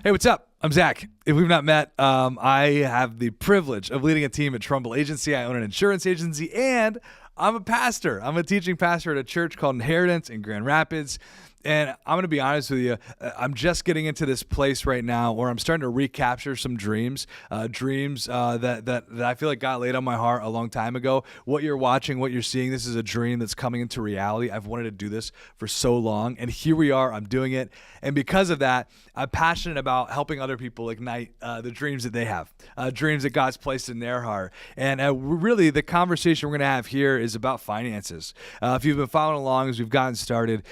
Hey, what's up? I'm Zach. If we've not met, I have the privilege of leading a team at Trumbull Agency. I own an insurance agency, and I'm a pastor. I'm a teaching pastor at a church called Inheritance in Grand Rapids. And I'm going to be honest with you, I'm just getting into this place right now where I'm starting to recapture some dreams that I feel like God laid on my heart a long time ago. What you're watching, what you're seeing, this is a dream that's coming into reality. I've wanted to do this for so long, and here we are. I'm doing it. And because of that, I'm passionate about helping other people ignite the dreams that they have, dreams that God's placed in their heart. And really, the conversation we're going to have here is about finances. If you've been following along as we've gotten started,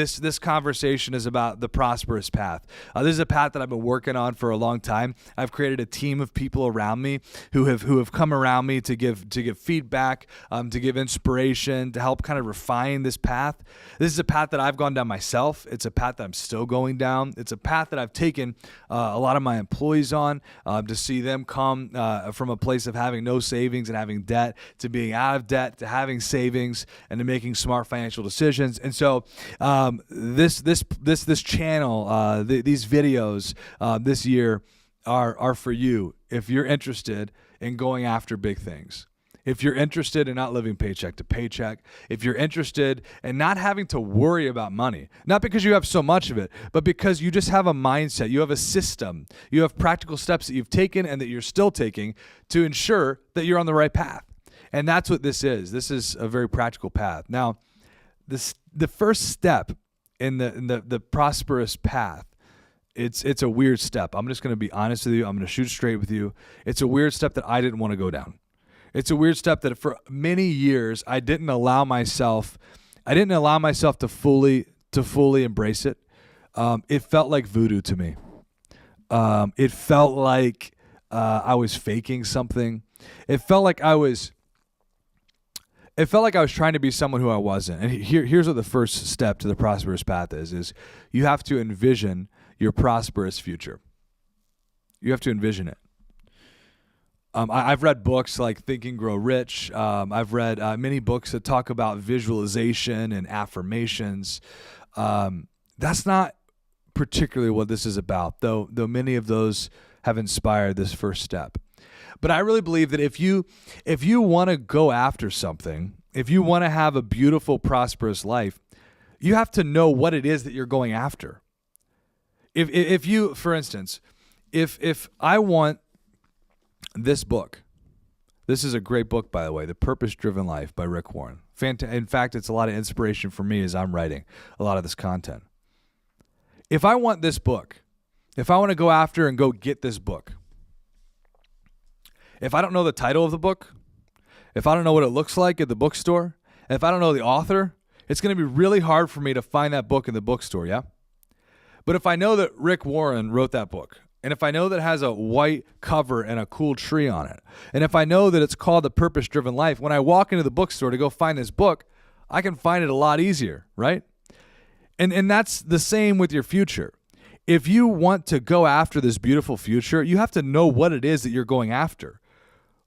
this conversation is about the prosperous path. This is a path that I've been working on for a long time. I've created a team of people around me who have come around me to give feedback, to give inspiration, to help kind of refine this path. This is a path that I've gone down myself. It's a path that I'm still going down. It's a path that I've taken a lot of my employees on, to see them come from a place of having no savings and having debt to being out of debt to having savings and to making smart financial decisions. And so this channel, these videos this year are for you if you're interested in going after big things. If you're interested in not living paycheck to paycheck, if you're interested in not having to worry about money, not because you have so much of it, but because you just have a mindset, you have a system, you have practical steps that you've taken and that you're still taking to ensure that you're on the right path. And that's what this is. This is a very practical path. Now, the first step in the prosperous path, it's a weird step. I'm just going to be honest with you. I'm going to shoot straight with you. It's a weird step that I didn't want to go down. It's a weird step that for many years I didn't allow myself to fully embrace it. It felt like voodoo to me. It felt like I was faking something. It felt like I was trying to be someone who I wasn't. And here's what the first step to the prosperous path is you have to envision your prosperous future. You have to envision it. I've read books like Think and Grow Rich. I've read many books that talk about visualization and affirmations. That's not particularly what this is about, though many of those have inspired this first step. But I really believe that if you want to go after something, if you want to have a beautiful, prosperous life, you have to know what it is that you're going after. If you, for instance, if I want this book, this is a great book, by the way, The Purpose-Driven Life by Rick Warren. In fact, it's a lot of inspiration for me as I'm writing a lot of this content. If I want this book, if I want to go after and go get this book, if I don't know the title of the book, if I don't know what it looks like at the bookstore, if I don't know the author, it's going to be really hard for me to find that book in the bookstore, yeah? But if I know that Rick Warren wrote that book, and if I know that it has a white cover and a cool tree on it, and if I know that it's called The Purpose-Driven Life, when I walk into the bookstore to go find this book, I can find it a lot easier, right? And that's the same with your future. If you want to go after this beautiful future, you have to know what it is that you're going after.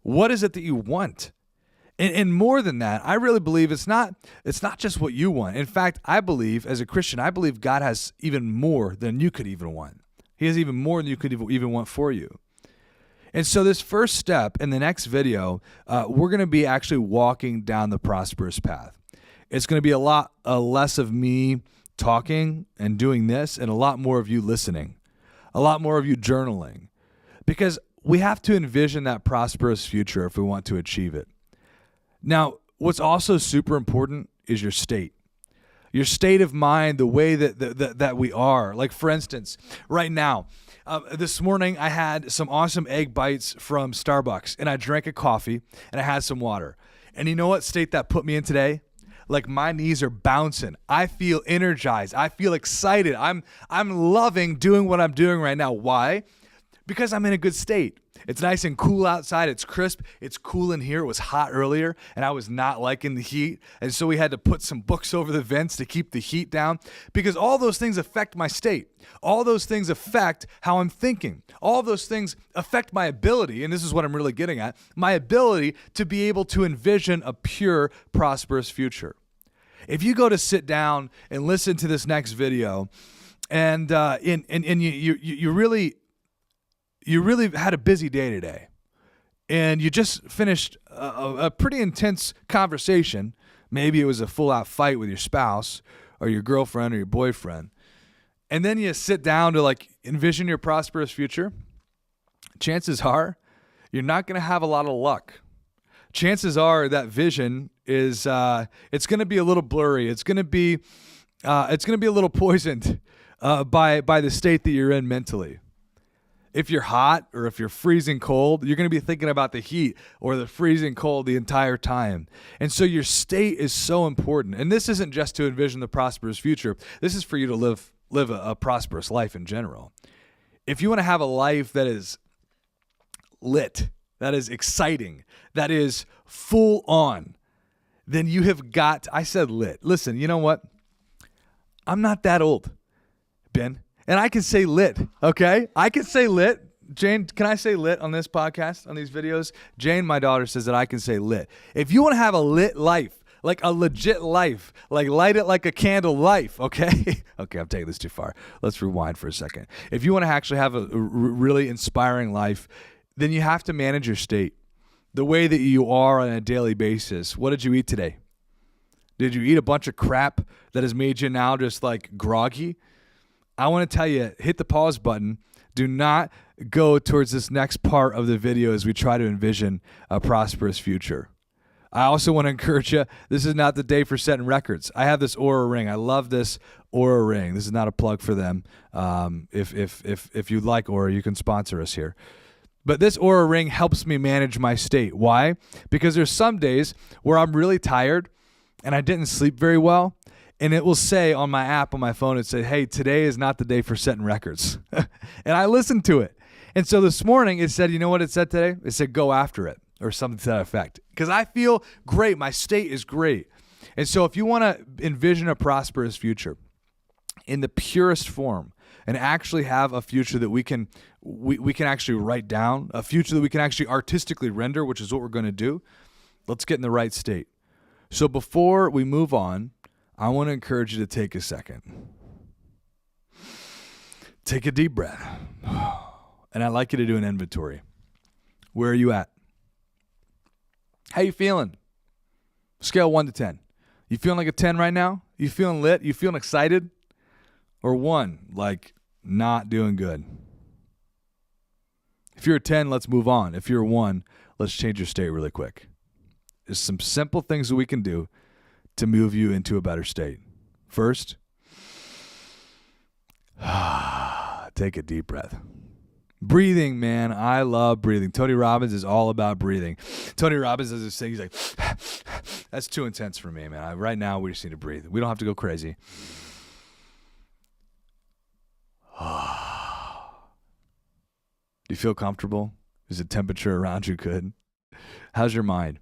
What is it that you want? And more than that, I really believe it's not just what you want. In fact, I believe, as a Christian, I believe God has even more than you could even want. He has even more than you could even want for you. And so this first step in the next video, we're going to be actually walking down the prosperous path. It's going to be a lot less of me talking and doing this and a lot more of you listening, a lot more of you journaling, because we have to envision that prosperous future if we want to achieve it. Now, what's also super important is your state of mind, the way that we are. Like, for instance, right now, this morning I had some awesome egg bites from Starbucks, and I drank a coffee, and I had some water. And you know what state that put me in today? Like, my knees are bouncing. I feel energized. I feel excited. I'm loving doing what I'm doing right now. Why? Because I'm in a good state. It's nice and cool outside. It's crisp. It's cool in here. It was hot earlier, and I was not liking the heat. And so we had to put some books over the vents to keep the heat down, because all those things affect my state. All those things affect how I'm thinking. All those things affect my ability, and this is what I'm really getting at, my ability to be able to envision a pure, prosperous future. If you go to sit down and listen to this next video, and you really had a busy day today, and you just finished a pretty intense conversation. Maybe it was a full-out fight with your spouse or your girlfriend or your boyfriend. And then you sit down to like envision your prosperous future. Chances are you're not going to have a lot of luck. Chances are that vision is it's going to be a little blurry. It's going to be a little poisoned by the state that you're in mentally. If you're hot or if you're freezing cold, you're going to be thinking about the heat or the freezing cold the entire time. And so your state is so important. And this isn't just to envision the prosperous future. This is for you to live a prosperous life in general. If you want to have a life that is lit, that is exciting, that is full on, then you have got, I said lit. Listen, you know what? I'm not that old, Ben. And I can say lit, okay? I can say lit. Jane, can I say lit on this podcast, on these videos? Jane, my daughter, says that I can say lit. If you want to have a lit life, like a legit life, like light it like a candle life, okay? Okay, I'm taking this too far. Let's rewind for a second. If you want to actually have a really inspiring life, then you have to manage your state, the way that you are on a daily basis. What did you eat today? Did you eat a bunch of crap that has made you now just like groggy? I want to tell you, hit the pause button. Do not go towards this next part of the video as we try to envision a prosperous future. I also want to encourage you, this is not the day for setting records. I have this Oura ring. I love this Oura ring. This is not a plug for them. If you'd like Oura, you can sponsor us here. But this Oura ring helps me manage my state. Why? Because there's some days where I'm really tired and I didn't sleep very well. And it will say on my app on my phone, it said, hey, today is not the day for setting records. And I listened to it. And so this morning it said, you know what it said today? It said, go after it, or something to that effect. Because I feel great. My state is great. And so if you want to envision a prosperous future in the purest form and actually have a future that we can actually write down, a future that we can actually artistically render, which is what we're going to do, let's get in the right state. So before we move on, I want to encourage you to take a second. Take a deep breath. And I'd like you to do an inventory. Where are you at? How you feeling? Scale 1 to 10. You feeling like a 10 right now? You feeling lit? You feeling excited? Or 1, like not doing good? If you're a 10, let's move on. If you're a 1, let's change your state really quick. There's some simple things that we can do to move you into a better state. First, take a deep breath. Breathing, man. I love breathing. Tony Robbins is all about breathing. Tony Robbins does this thing. He's like, that's too intense for me, man. Right now, we just need to breathe. We don't have to go crazy. Do you feel comfortable? Is the temperature around you good? How's your mind?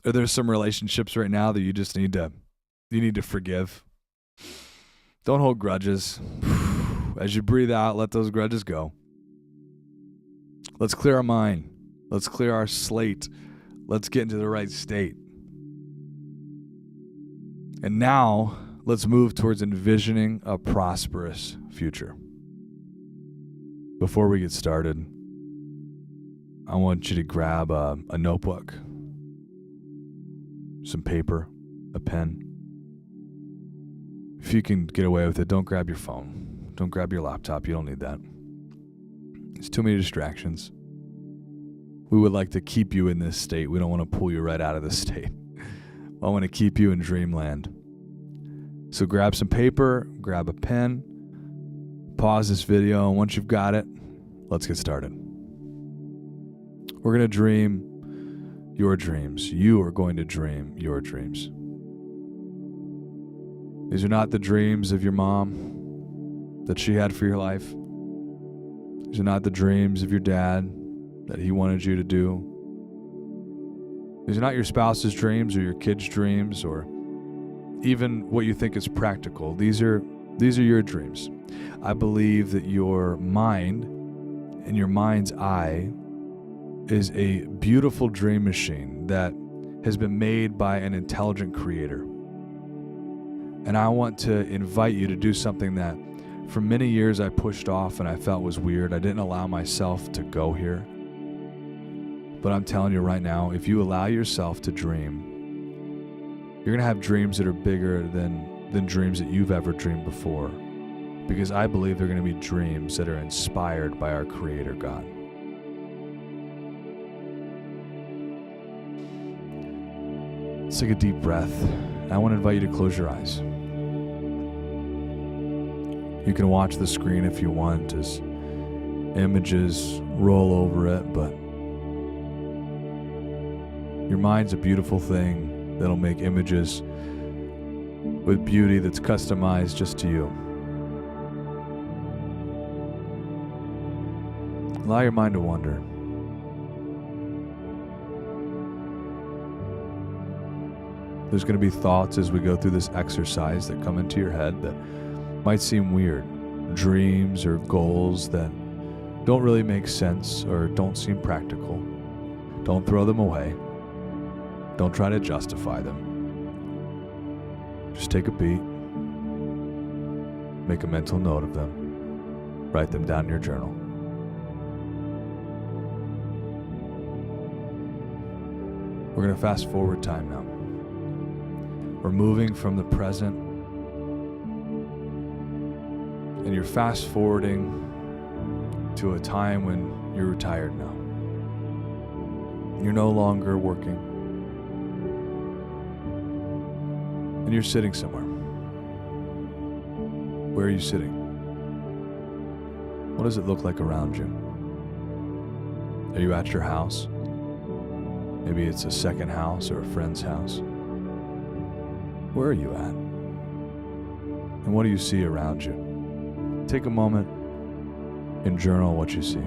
Are there some relationships right now that you just need to forgive? Don't hold grudges. As you breathe out, let those grudges go. Let's clear our mind. Let's clear our slate. Let's get into the right state. And now, let's move towards envisioning a prosperous future. Before we get started, I want you to grab a notebook, some paper, a pen. If you can get away with it, don't grab your phone. Don't grab your laptop. You don't need that. There's too many distractions. We would like to keep you in this state. We don't want to pull you right out of this state. I want to keep you in dreamland. So grab some paper, grab a pen, pause this video, and once you've got it, let's get started. We're going to dream your dreams. You are going to dream your dreams. These are not the dreams of your mom that she had for your life. These are not the dreams of your dad that he wanted you to do. These are not your spouse's dreams or your kids' dreams or even what you think is practical. These are your dreams. I believe that your mind and your mind's eye is a beautiful dream machine that has been made by an intelligent creator. And I want to invite you to do something that for many years I pushed off and I felt was weird. I didn't allow myself to go here. But I'm telling you right now, if you allow yourself to dream, you're going to have dreams that are bigger than dreams that you've ever dreamed before. Because I believe they're going to be dreams that are inspired by our Creator God. Let's take a deep breath. I want to invite you to close your eyes. You can watch the screen if you want as images roll over it, but your mind's a beautiful thing that'll make images with beauty that's customized just to you. Allow your mind to wander. There's going to be thoughts as we go through this exercise that come into your head that might seem weird. Dreams or goals that don't really make sense or don't seem practical. Don't throw them away. Don't try to justify them. Just take a beat. Make a mental note of them. Write them down in your journal. We're going to fast forward time now. We're moving from the present, and you're fast forwarding to a time when you're retired now. You're no longer working, and you're sitting somewhere. Where are you sitting? What does it look like around you? Are you at your house? Maybe it's a second house or a friend's house. Where are you at? And what do you see around you? Take a moment and journal what you see.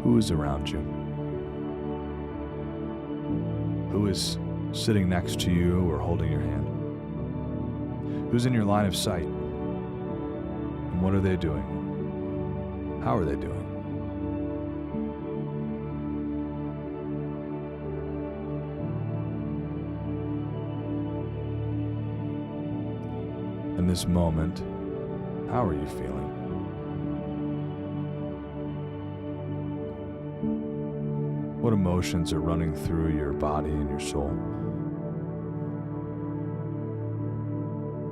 Who is around you? Who is sitting next to you or holding your hand? Who's in your line of sight? And what are they doing? How are they doing? In this moment, how are you feeling? What emotions are running through your body and your soul?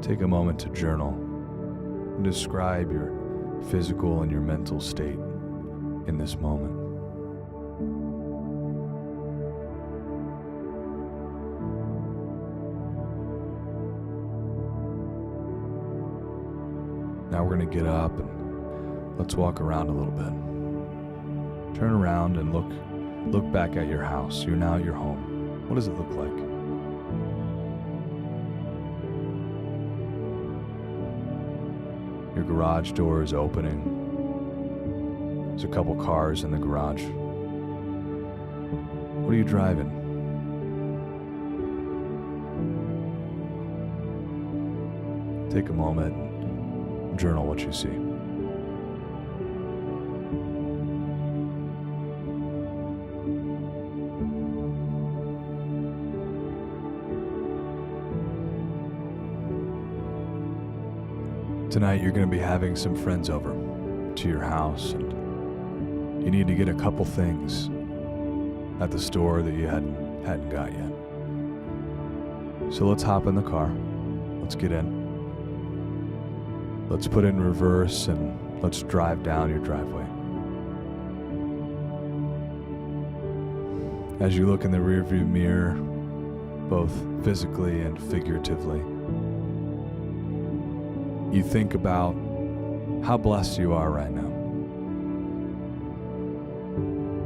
Take a moment to journal and describe your physical and your mental state in this moment. Now we're going to get up and let's walk around a little bit. Turn around and look back at your house. You're now at your home. What does it look like? Your garage door is opening. There's a couple cars in the garage. What are you driving? Take a moment and journal what you see. Tonight you're going to be having some friends over to your house, and you need to get a couple things at the store that you hadn't got yet. So let's hop in the car. Let's get in. Let's put in reverse and let's drive down your driveway. As you look in the rearview mirror, both physically and figuratively, you think about how blessed you are right now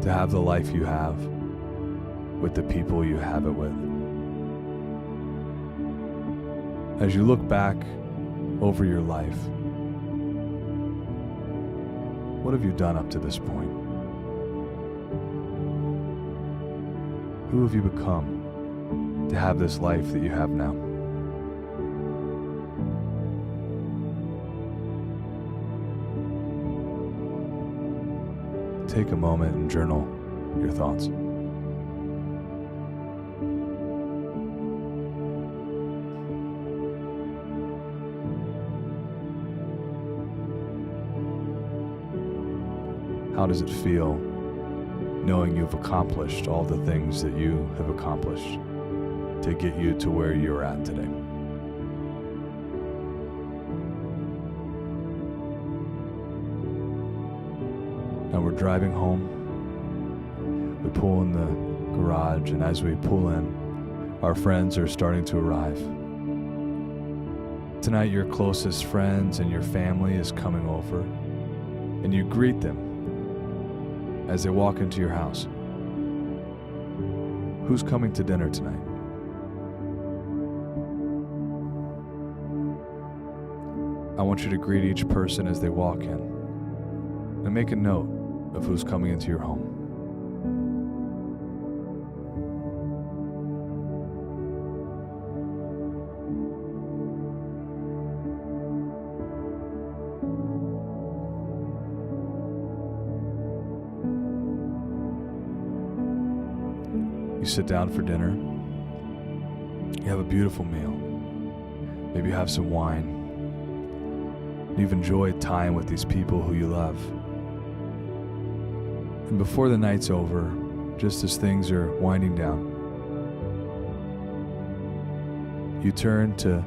to have the life you have with the people you have it with. As you look back over your life, what have you done up to this point? Who have you become to have this life that you have now? Take a moment and journal your thoughts. How does it feel knowing you've accomplished all the things that you have accomplished to get you to where you're at today? Now we're driving home. We pull in the garage, and as we pull in, our friends are starting to arrive. Tonight, your closest friends and your family is coming over, and you greet them as they walk into your house. Who's coming to dinner tonight? I want you to greet each person as they walk in, and make a note of who's coming into your home. You sit down for dinner. You have a beautiful meal. Maybe you have some wine. You've enjoyed time with these people who you love. And before the night's over, just as things are winding down, you turn to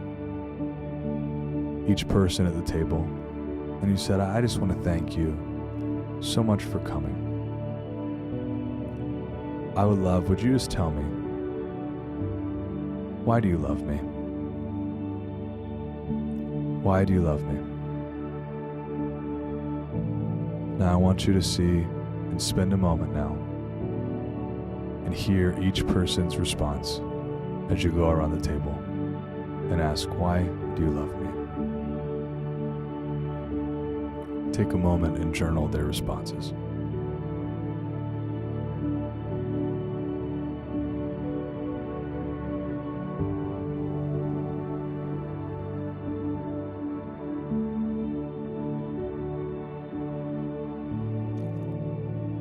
each person at the table and you said, I just want to thank you so much for coming. I would you just tell me, why do you love me? Why do you love me? Now I want you to see and spend a moment now and hear each person's response as you go around the table and ask, why do you love me? Take a moment and journal their responses.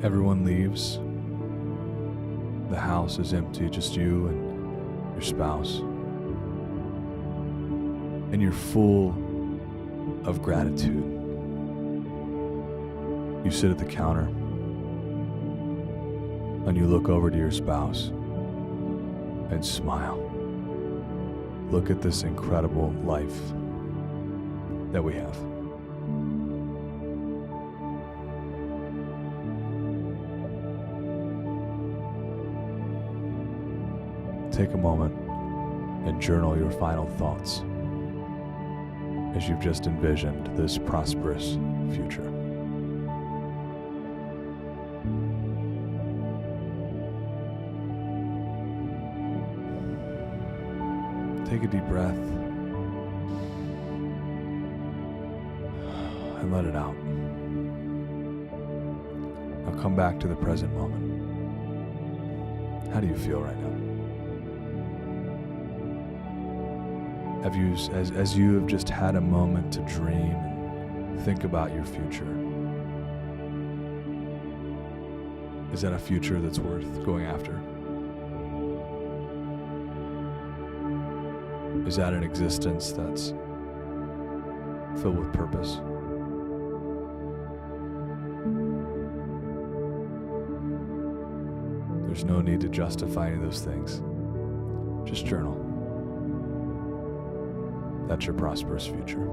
Everyone leaves. The house is empty, just you and your spouse. And you're full of gratitude. You sit at the counter and you look over to your spouse and smile. Look at this incredible life that we have. Take a moment and journal your final thoughts as you've just envisioned this prosperous future. Take a deep breath and let it out. Now come back to the present moment. How do you feel right now? Have you, as you have just had a moment to dream and think about your future, is that a future that's worth going after? Is that an existence that's filled with purpose? There's no need to justify any of those things. Just journal. That's your prosperous future.